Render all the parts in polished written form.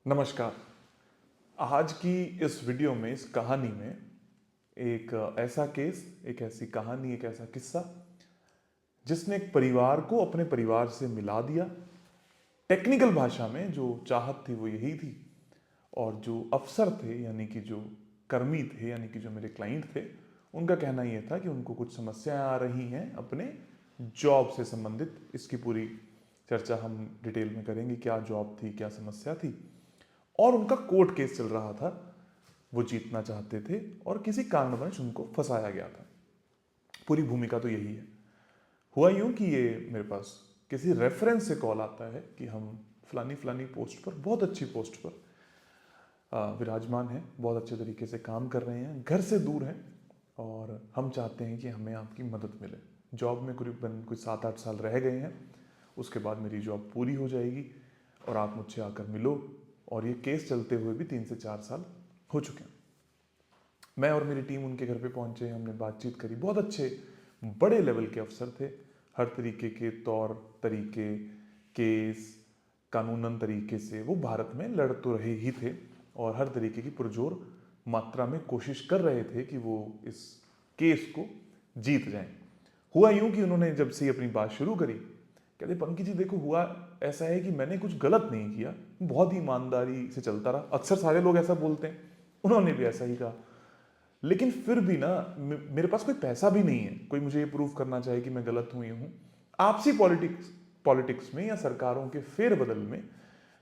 नमस्कार। आज की इस वीडियो में, इस कहानी में एक ऐसा केस, एक ऐसी कहानी, एक ऐसा किस्सा जिसने एक परिवार को अपने परिवार से मिला दिया। टेक्निकल भाषा में जो चाहत थी वो यही थी, और जो अफसर थे यानी कि जो कर्मी थे यानी कि जो मेरे क्लाइंट थे, उनका कहना ये था कि उनको कुछ समस्याएं आ रही हैं अपने जॉब से संबंधित। इसकी पूरी चर्चा हम डिटेल में करेंगे, क्या जॉब थी, क्या समस्या थी, और उनका कोर्ट केस चल रहा था। वो जीतना चाहते थे और किसी कारणवश उनको फंसाया गया था। पूरी भूमिका तो यही है। हुआ यूं कि ये मेरे पास किसी रेफरेंस से कॉल आता है कि हम फलानी फलानी पोस्ट पर, बहुत अच्छी पोस्ट पर विराजमान हैं, बहुत अच्छे तरीके से काम कर रहे हैं, घर से दूर हैं, और हम चाहते हैं कि हमें आपकी मदद मिले। जॉब में करीबन कुछ 7-8 साल रह गए हैं, उसके बाद मेरी जॉब पूरी हो जाएगी और आप मुझसे आकर मिलो। और ये केस चलते हुए भी 3 से 4 साल हो चुके हैं। मैं और मेरी टीम उनके घर पे पहुंचे, हमने बातचीत करी। बहुत अच्छे बड़े लेवल के अफसर थे, हर तरीके के तौर तरीके, केस, कानूनन तरीके से वो भारत में लड़ तो रहे ही थे, और हर तरीके की पुरजोर मात्रा में कोशिश कर रहे थे कि वो इस केस को जीत जाएं। हुआ यूं कि उन्होंने जब से अपनी बात शुरू करी, कहते पंकज जी देखो, हुआ ऐसा है कि मैंने कुछ गलत नहीं किया, बहुत ही ईमानदारी से चलता रहा। अक्सर सारे लोग ऐसा बोलते हैं, उन्होंने भी ऐसा ही कहा। लेकिन फिर भी ना, मेरे पास कोई पैसा भी नहीं है, कोई मुझे ये प्रूफ करना चाहे कि मैं गलत हूं, ये हूं। आपसी पॉलिटिक्स पॉलिटिक्स में या सरकारों के फेरबदल में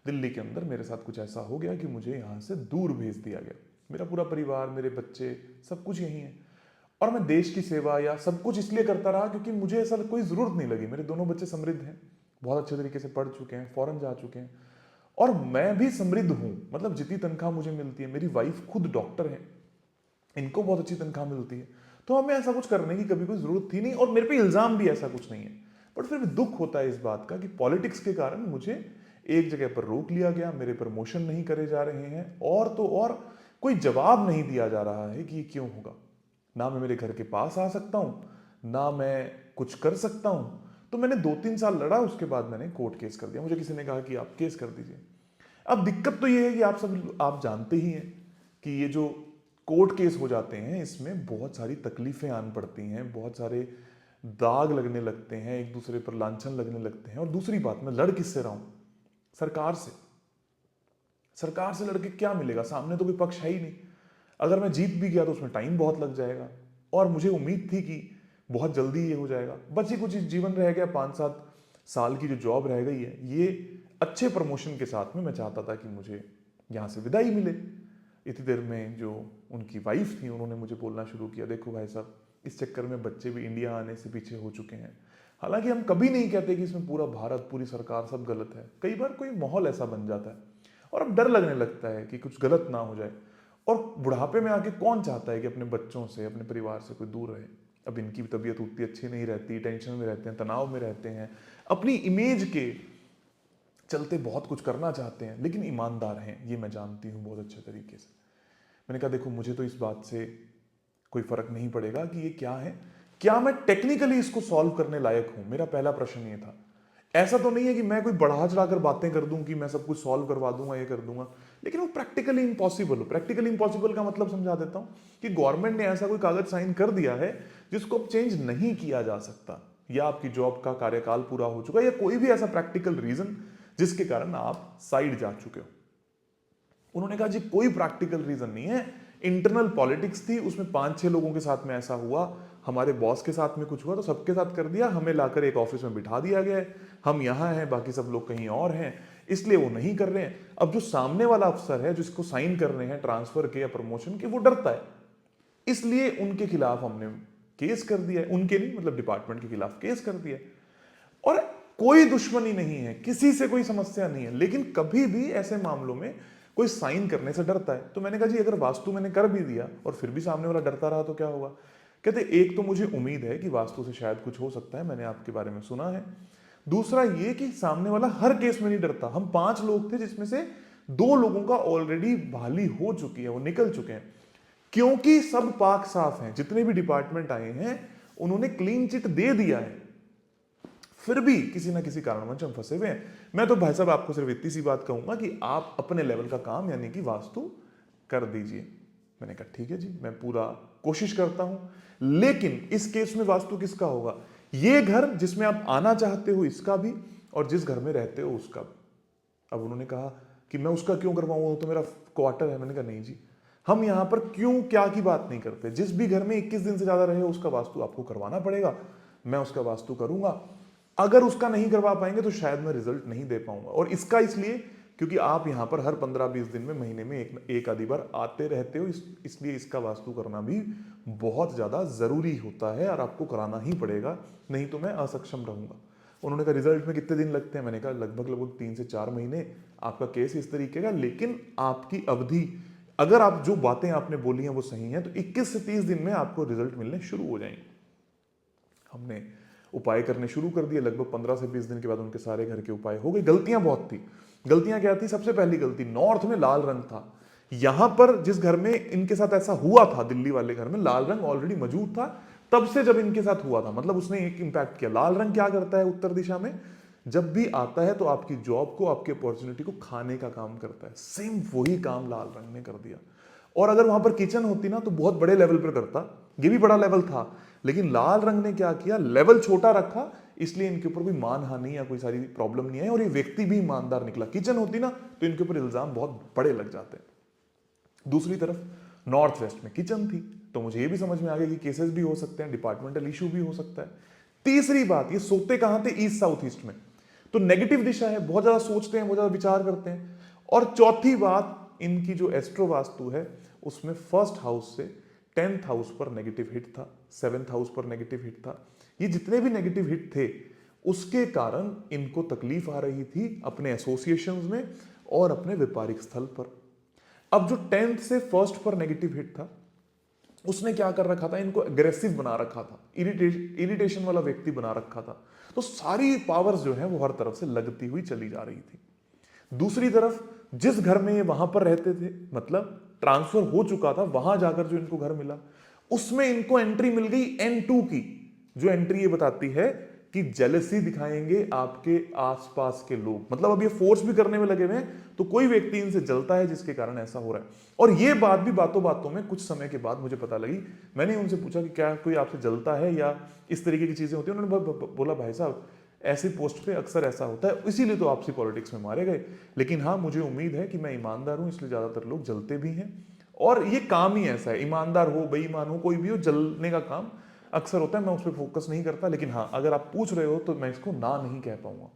दिल्ली के अंदर मेरे साथ कुछ ऐसा हो गया कि मुझे यहां से दूर भेज दिया गया। मेरा पूरा परिवार, मेरे बच्चे, सब कुछ यहीं है, और मैं देश की सेवा या सब कुछ इसलिए करता रहा क्योंकि मुझे ऐसा कोई जरूरत नहीं लगी। मेरे दोनों बच्चे समृद्ध हैं, बहुत अच्छे तरीके से पढ़ चुके हैं, फॉरेन जा चुके हैं, और मैं भी समृद्ध हूं। मतलब जितनी तनख्वाह मुझे मिलती है, मेरी वाइफ खुद डॉक्टर है, इनको बहुत अच्छी तनख्वाह मिलती है, तो हमें ऐसा कुछ करने की कभी कोई जरूरत थी नहीं, और मेरे पे इल्जाम भी ऐसा कुछ नहीं है। बट फिर भी दुख होता है इस बात का कि पॉलिटिक्स के कारण मुझे एक जगह पर रोक लिया गया, मेरे प्रमोशन नहीं करे जा रहे हैं, और तो और कोई जवाब नहीं दिया जा रहा है कि ये क्यों होगा। ना मैं मेरे घर के पास आ सकता हूं, ना मैं कुछ कर सकता हूं। तो मैंने 2-3 साल लड़ा, उसके बाद मैंने कोर्ट केस कर दिया। मुझे किसी ने कहा कि आप केस कर दीजिए। अब दिक्कत तो ये है कि आप जानते ही हैं कि ये जो कोर्ट केस हो जाते हैं, इसमें बहुत सारी तकलीफें आन पड़ती हैं, बहुत सारे दाग लगने लगते हैं, एक दूसरे पर लांछन लगने लगते हैं। और दूसरी बात, मैं लड़ किससे रहा हूं? सरकार से। सरकार से लड़के क्या मिलेगा? सामने तो कोई पक्ष है ही नहीं। अगर मैं जीत भी गया तो उसमें टाइम बहुत लग जाएगा, और मुझे उम्मीद थी कि बहुत जल्दी ये हो जाएगा। बस ही कुछ जीवन रह गया, 5-7 साल की जो जॉब रह गई है, ये अच्छे प्रमोशन के साथ में मैं चाहता था कि मुझे यहाँ से विदाई मिले। इतनी देर में जो उनकी वाइफ थी, उन्होंने मुझे बोलना शुरू किया, देखो भाई साहब, इस चक्कर में बच्चे भी इंडिया आने से पीछे हो चुके हैं। हालांकि हम कभी नहीं कहते कि इसमें पूरा भारत, पूरी सरकार सब गलत है। कई बार कोई माहौल ऐसा बन जाता है और अब डर लगने लगता है कि कुछ गलत ना हो जाए। और बुढ़ापे में आके कौन चाहता है कि अपने बच्चों से, अपने परिवार से कोई दूर रहे? अब इनकी भी तबीयत उतनी अच्छी नहीं रहती, टेंशन में रहते हैं, तनाव में रहते हैं, अपनी इमेज के चलते बहुत कुछ करना चाहते हैं, लेकिन ईमानदार हैं, ये मैं जानती हूँ बहुत अच्छे तरीके से। मैंने कहा देखो, मुझे तो इस बात से कोई फर्क नहीं पड़ेगा कि ये क्या है, क्या मैं टेक्निकली इसको सॉल्व करने लायक हूं। मेरा पहला प्रश्न ये था। ऐसा तो नहीं है कि मैं कोई बढ़ा चढ़ाकर बातें कर दूं कि मैं सब कुछ सॉल्व करवा दूंगा, ये कर दूंगा, लेकिन वो प्रैक्टिकली इम्पॉसिबल हो। प्रैक्टिकली इम्पॉसिबल का मतलब समझा देता हूं कि गवर्नमेंट ने ऐसा कोई कागज साइन कर दिया है जिसको अब चेंज नहीं किया जा सकता, या आपकी जॉब का कार्यकाल पूरा हो चुका है, या कोई भी ऐसा प्रैक्टिकल रीजन जिसके कारण आप साइड जा चुके हो। उन्होंने कहा जी कोई प्रैक्टिकल रीजन नहीं है, इंटरनल पॉलिटिक्स थी, उसमें 5-6 लोगों के साथ में ऐसा हुआ, हमारे बॉस के साथ में कुछ हुआ तो सबके साथ कर दिया, हमें लाकर एक ऑफिस में बिठा दिया गया है, हम यहां हैं, बाकी सब लोग कहीं और हैं, इसलिए वो नहीं कर रहे हैं। अब जो सामने वाला अफसर है जिसको साइन करने हैं ट्रांसफर के या प्रमोशन के, वो डरता है, इसलिए उनके खिलाफ हमने केस कर दिया है। उनके नहीं, मतलब डिपार्टमेंट के खिलाफ केस कर दिया है। और कोई दुश्मनी नहीं है, किसी से कोई समस्या नहीं है, लेकिन कभी भी ऐसे मामलों में कोई साइन करने से डरता है। तो मैंने कहा जी अगर वास्तु मैंने कर भी दिया और फिर भी सामने वाला डरता रहा तो क्या होगा? कहते एक तो मुझे उम्मीद है कि वास्तु से शायद कुछ हो सकता है, मैंने आपके बारे में सुना है। दूसरा ये कि सामने वाला हर केस में नहीं डरता। हम 5 लोग थे जिसमें से 2 लोगों का ऑलरेडी बहाली हो चुकी है, वो निकल चुके हैं, क्योंकि सब पाक साफ हैं। जितने भी डिपार्टमेंट आए हैं उन्होंने क्लीन चिट दे दिया है। फिर भी किसी ना किसी कारणवश हम फंसे हुए हैं। मैं तो भाई साहब आपको सिर्फ इतनी सी बात कहूंगा कि आप अपने लेवल का काम यानी कि वास्तु कर दीजिए। मैंने कहा ठीक है जी, मैं पूरा कोशिश करता हूं, लेकिन इस केस में वास्तु किसका होगा? ये घर जिसमें आप आना चाहते हो इसका भी, और जिस घर में रहते हो उसका भी। अब उन्होंने कहा कि मैं उसका क्यों करवाऊं, वो तो मेरा क्वार्टर है। मैंने कहा नहीं जी, हम यहां पर क्यों क्या की बात नहीं करते। जिस भी घर में 21 दिन से ज्यादा रहे उसका वास्तु आपको करवाना पड़ेगा। मैं उसका वास्तु करूंगा। अगर उसका नहीं करवा पाएंगे तो शायद मैं रिजल्ट नहीं दे पाऊंगा। और इसका इसलिए क्योंकि आप यहां पर हर 15-20 दिन में, महीने में एक आधी बार आते रहते हो, इसलिए इसका वास्तु करना भी बहुत ज्यादा जरूरी होता है और आपको कराना ही पड़ेगा, नहीं तो मैं असक्षम रहूंगा। उन्होंने कहा रिजल्ट में कितने दिन लगते हैं? मैंने कहा लगभग 3 से 4 महीने। आपका केस इस तरीके का, लेकिन आपकी अवधि, अगर आप जो बातें आपने बोली हैं वो सही हैं, तो 21 से 30 दिन में आपको रिजल्ट मिलने शुरू हो जाएंगे। हमने उपाय करने शुरू कर दिए। लगभग 15 से 20 दिन के बाद उनके सारे घर के उपाय हो गए। गलतियां बहुत थी। गलतियां क्या थी? सबसे पहली गलती, नॉर्थ में लाल रंग था। यहां पर जिस घर में इनके साथ ऐसा हुआ था, दिल्ली वाले घर में लाल रंग ऑलरेडी मौजूद था तब से, जब इनके साथ हुआ था, मतलब उसने एक इंपैक्ट किया। लाल रंग क्या करता है उत्तर दिशा में? जब भी आता है तो आपकी जॉब को, आपकी अपॉर्चुनिटी को खाने का काम करता है। सेम वही काम लाल रंग ने कर दिया। और अगर वहां पर किचन होती ना तो बहुत बड़े लेवल पर करता, ये भी बड़ा लेवल था, लेकिन लाल रंग ने क्या किया, लेवल छोटा रखा, इसलिए इनके ऊपर कोई मानहानि या कोई सारी प्रॉब्लम नहीं है, और ये व्यक्ति भी ईमानदार निकला। किचन होती ना तो इनके ऊपर इल्जाम बहुत बड़े लग जाते हैं। दूसरी तरफ नॉर्थ वेस्ट में किचन थी, तो मुझे ये भी समझ में आ गया कि केसेस भी हो सकते हैं, डिपार्टमेंटल इशू भी हो सकता है। तीसरी बात, ये सोते कहां थे? ईस्ट साउथ ईस्ट में, तो नेगेटिव दिशा है, बहुत ज्यादा सोचते हैं, बहुत ज्यादा विचार करते हैं। और चौथी बात, इनकी जो एस्ट्रो वास्तु है उसमें फर्स्ट हाउस से 10th हाउस पर नेगेटिव हिट था, 7th हाउस पर नेगेटिव हिट था। ये जितने भी नेगेटिव हिट थे उसके कारण इनको तकलीफ आ रही थी अपने एसोसिएशंस में और अपने व्यापारिक स्थल पर। अब जो 10th से फर्स्ट पर नेगेटिव हिट था उसने क्या कर रखा था, इनको एग्रेसिव बना रखा था, इरिटेशन वाला व्यक्ति बना रखा था। तो सारी पावर्स जो है वो हर तरफ से लगती हुई चली जा रही थी। दूसरी तरफ जिस घर में ये वहां पर रहते थे, मतलब ट्रांसफर हो चुका था, वहां जाकर जो इनको घर मिला उसमें इनको एंट्री मिल गई N2 की। जो एंट्री ये बताती है कि जेलसी दिखाएंगे आपके आसपास के लोग, मतलब अब ये फोर्स भी करने में लगे हुए हैं, तो कोई व्यक्ति इनसे जलता है जिसके कारण ऐसा हो रहा है। और ये बात भी बातों बातों में कुछ समय के बाद मुझे पता लगी। मैंने उनसे पूछा कि क्या कोई आपसे जलता है या इस तरीके की चीजें होती है? उन्होंने बोला भाई साहब ऐसी पोस्ट पे अक्सर ऐसा होता है, इसीलिए तो आपसी पॉलिटिक्स में मारे गए। लेकिन हाँ, मुझे उम्मीद है कि मैं ईमानदार हूं, इसलिए ज्यादातर लोग जलते भी हैं। और ये काम ही ऐसा है, ईमानदार हो बेईमान हो कोई भी हो, जलने का काम अक्सर होता है। मैं उस पर फोकस नहीं करता, लेकिन हाँ अगर आप पूछ रहे हो तो मैं इसको ना नहीं कह पाऊंगा।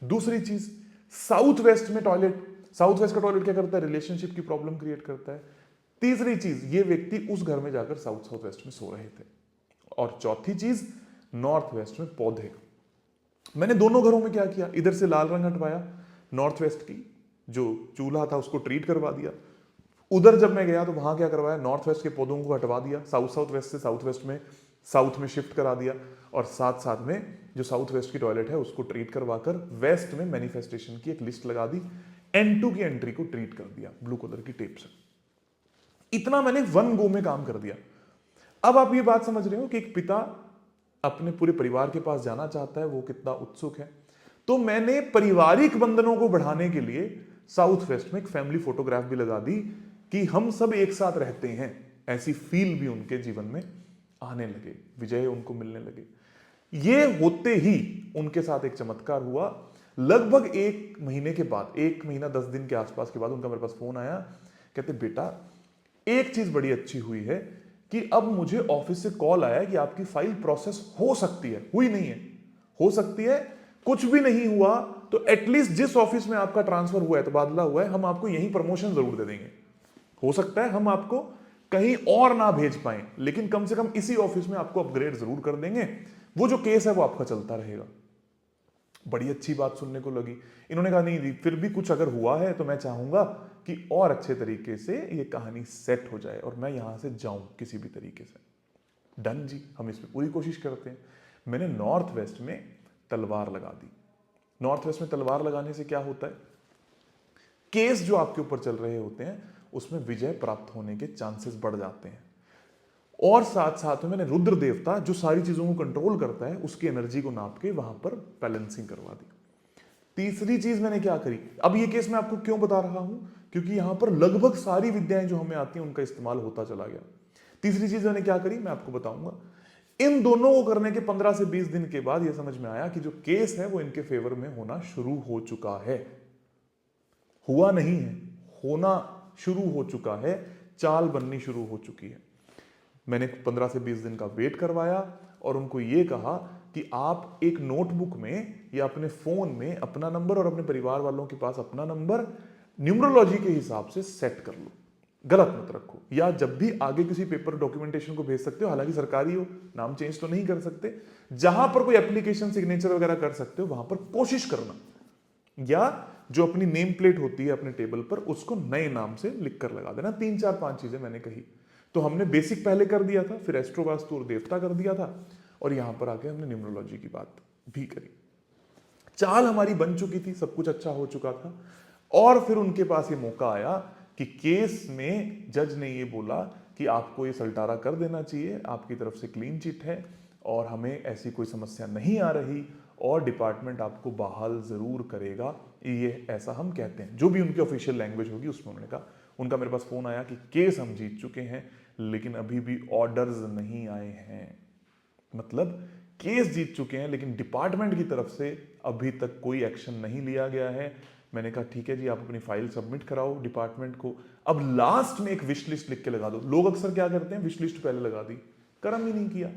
दूसरी चीज, साउथ वेस्ट में टॉयलेट। साउथ वेस्ट का टॉयलेट क्या करता है? रिलेशनशिप की प्रॉब्लम क्रिएट करता है। तीसरी चीज, ये व्यक्ति उस घर में जाकर साउथ साउथ वेस्ट में सो रहे थे। और चौथी चीज, नॉर्थ वेस्ट में पौधे। मैंने दोनों घरों में क्या किया, इधर से लाल रंग हटवाया, नॉर्थ वेस्ट की जो चूल्हा था उसको ट्रीट करवा दिया। उधर जब मैं गया तो वहां क्या करवाया, नॉर्थ वेस्ट के पौधों को हटवा दिया, साउथ साउथ वेस्ट से साउथ वेस्ट में, साउथ में शिफ्ट करा दिया। और साथ साथ में जो साउथ वेस्ट की टॉयलेट है उसको ट्रीट करवाकर वेस्ट में मैनिफेस्टेशन की एक लिस्ट लगा दी। N2 की एंट्री को ट्रीट कर दिया ब्लू कलर की टेप से। इतना मैंने वन गो में काम कर दिया। अब आप ये बात समझ रहे हो कि एक पिता अपने पूरे परिवार के पास जाना चाहता है, वो कितना उत्सुक है। तो मैंने पारिवारिक बंधनों को बढ़ाने के लिए साउथ वेस्ट में एक फैमिली फोटोग्राफ भी लगा दी कि हम सब एक साथ रहते हैं, ऐसी फील भी उनके जीवन में आने लगे, विजय उनको मिलने लगे। ये होते ही उनके साथ एक चमत्कार हुआ। लगभग 1 महीने के बाद, 1 महीना 10 दिन के आसपास के बाद उनका मेरे पास फोन आया। कहते बेटा एक चीज बड़ी अच्छी हुई है कि अब मुझे ऑफिस से कॉल आया कि आपकी फाइल प्रोसेस हो सकती है, हुई नहीं है, हो सकती है। कुछ भी नहीं हुआ तो एटलीस्ट जिस ऑफिस में आपका ट्रांसफर हुआ है, तबादला हुआ है, हम आपको यहीं प्रमोशन जरूर दे देंगे। हो सकता है हम आपको कहीं और ना भेज पाए, लेकिन कम से कम इसी ऑफिस में आपको अपग्रेड जरूर कर देंगे। वो जो केस है वो आपका चलता रहेगा। बड़ी अच्छी बात सुनने को लगी। इन्होंने कहा नहीं फिर भी कुछ अगर हुआ है तो मैं चाहूंगा कि और अच्छे तरीके से ये कहानी सेट हो जाए और मैं यहां से जाऊं किसी भी तरीके से। डन जी, हम इस पर पूरी कोशिश करते हैं। मैंने नॉर्थ वेस्ट में तलवार लगा दी। नॉर्थ वेस्ट में तलवार लगाने से क्या होता है, केस जो आपके ऊपर चल रहे होते हैं उसमें विजय प्राप्त होने के चांसेस बढ़ जाते हैं। और साथ साथ में मैंने रुद्र देवता जो सारी चीजों को कंट्रोल करता है उसकी एनर्जी को नाप के वहां पर बैलेंसिंग करवा दी। तीसरी चीज मैंने क्या करी, अब ये केस मैं आपको क्यों बता रहा हूं, क्योंकि यहां पर लगभग सारी विद्याएं जो हमें आती हैं उनका इस्तेमाल होता चला गया। तीसरी चीज मैंने क्या करी मैं आपको बताऊंगा। इन दोनों को करने के 15 से 20 दिन के बाद यह समझ में आया कि जो केस है वो इनके फेवर में होना शुरू हो चुका है। हुआ नहीं है, होना शुरू हो चुका है, चाल बननी शुरू हो चुकी है। मैंने 15 से 20 दिन का वेट करवाया और उनको ये कहा कि आप एक नोटबुक में या अपने फोन में अपना नंबर और अपने परिवार वालों के पास अपना नंबर न्यूमरोलॉजी के हिसाब से सेट कर लो, गलत मत रखो। या जब भी आगे किसी पेपर डॉक्यूमेंटेशन को भेज सकते हो, हालांकि सरकारी हो, नाम चेंज तो नहीं कर सकते, जहां पर कोई एप्लीकेशन सिग्नेचर वगैरह कर सकते हो वहां पर कोशिश करना, या जो अपनी नेम प्लेट होती है अपने टेबल पर उसको नए नाम से लिख कर लगा देना। 3 4 5 चीजें मैंने कही। तो हमने बेसिक पहले कर दिया था, फिर एस्ट्रो वास्तु और देवता कर दिया था, और यहां पर आके हमने न्यूमरोलॉजी की बात भी करी। चाल हमारी बन चुकी थी, सब कुछ अच्छा हो चुका था। और फिर उनके पास ये मौका आया कि केस में जज ने ये बोला कि आपको ये सल्टारा कर देना चाहिए, आपकी तरफ से क्लीन चिट है और हमें ऐसी कोई समस्या नहीं आ रही और डिपार्टमेंट आपको बहाल जरूर करेगा, ये ऐसा हम कहते हैं। जो भी उनकी ऑफिशियल लैंग्वेज होगी उसमें उन्होंने कहा। उनका मेरे पास फोन आया कि केस हम जीत चुके हैं लेकिन अभी भी ऑर्डर्स नहीं आए हैं। मतलब केस जीत चुके हैं लेकिन डिपार्टमेंट की तरफ से अभी तक कोई एक्शन नहीं लिया गया है। मैंने कहा ठीक है जी, आप अपनी फाइल सबमिट कराओ डिपार्टमेंट को। अब लास्ट में एक विश लिस्ट लिख के लगा दो। लोग अक्सर क्या करते हैं, विश लिस्ट पहले लगा दी, कर्म ही नहीं किया।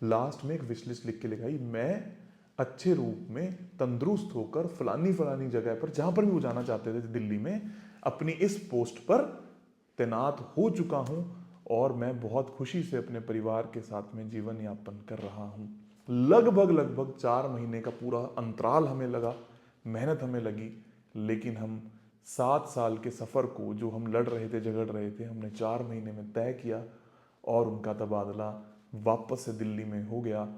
लास्ट में एक विश लिस्ट लिख के लगाई, मैं अच्छे रूप में तंदुरुस्त होकर फलानी फलानी जगह पर, जहां पर भी वो जाना चाहते थे दिल्ली में, अपनी इस पोस्ट पर तैनात हो चुका हूं और मैं बहुत खुशी से अपने परिवार के साथ में जीवन यापन कर रहा हूं। लगभग 4 महीने का पूरा अंतराल हमें लगा, मेहनत हमें लगी, लेकिन हम 7 साल के सफर को जो हम लड़ रहे थे, झगड़ रहे थे, हमने 4 महीने में तय किया और उनका तबादला वापस से दिल्ली में हो गया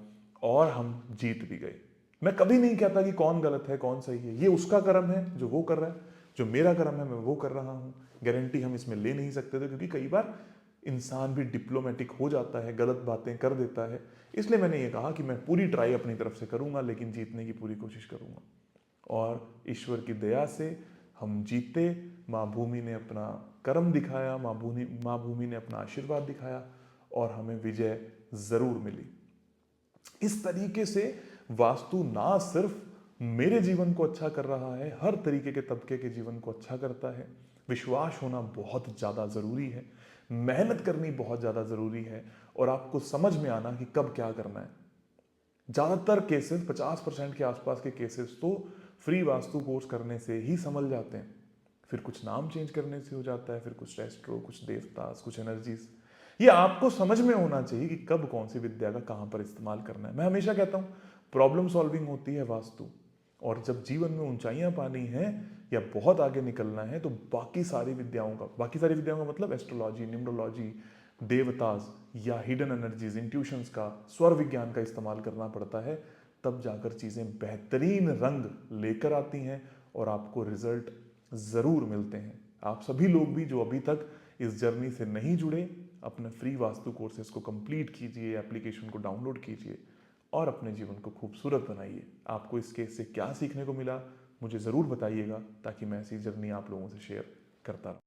और हम जीत भी गए। मैं कभी नहीं कहता कि कौन गलत है कौन सही है, ये उसका कर्म है जो वो कर रहा है, जो मेरा कर्म है मैं वो कर रहा हूं। गारंटी हम इसमें ले नहीं सकते थे क्योंकि कई बार इंसान भी डिप्लोमेटिक हो जाता है, गलत बातें कर देता है। इसलिए मैंने ये कहा कि मैं पूरी ट्राई अपनी तरफ से करूंगा लेकिन जीतने की पूरी कोशिश करूंगा। और ईश्वर की दया से हम जीते। माँ भूमि ने अपना कर्म दिखाया, माँ भूमि ने अपना आशीर्वाद दिखाया और हमें विजय जरूर मिली। इस तरीके से वास्तु ना सिर्फ मेरे जीवन को अच्छा कर रहा है, हर तरीके के तबके के जीवन को अच्छा करता है। विश्वास होना बहुत ज़्यादा ज़रूरी है, मेहनत करनी बहुत ज़्यादा ज़रूरी है और आपको समझ में आना कि कब क्या करना है। ज़्यादातर केसेस, 50% के आसपास के केसेस तो फ्री वास्तु कोर्स करने से ही संभल जाते हैं। फिर कुछ नाम चेंज करने से हो जाता है, फिर कुछ रेस्ट्रो, कुछ देवतास, कुछ एनर्जीज। ये आपको समझ में होना चाहिए कि कब कौन सी विद्या का कहां पर इस्तेमाल करना है। मैं हमेशा कहता हूं प्रॉब्लम सॉल्विंग होती है वास्तु, और जब जीवन में ऊंचाइयां पानी है या बहुत आगे निकलना है तो बाकी सारी विद्याओं का मतलब एस्ट्रोलॉजी, न्यूमरोलॉजी, देवतास या हिडन एनर्जीज, इंट्यूशंस का, स्वर विज्ञान का इस्तेमाल करना पड़ता है। तब जाकर चीजें बेहतरीन रंग लेकर आती हैं और आपको रिजल्ट जरूर मिलते हैं। आप सभी लोग भी जो अभी तक इस जर्नी से नहीं जुड़े, अपने फ्री वास्तु कोर्सेज को कंप्लीट कीजिए, एप्लीकेशन को डाउनलोड कीजिए और अपने जीवन को खूबसूरत बनाइए। आपको इस केस से क्या सीखने को मिला मुझे ज़रूर बताइएगा, ताकि मैं ऐसी जर्नी आप लोगों से शेयर करता रहूँ।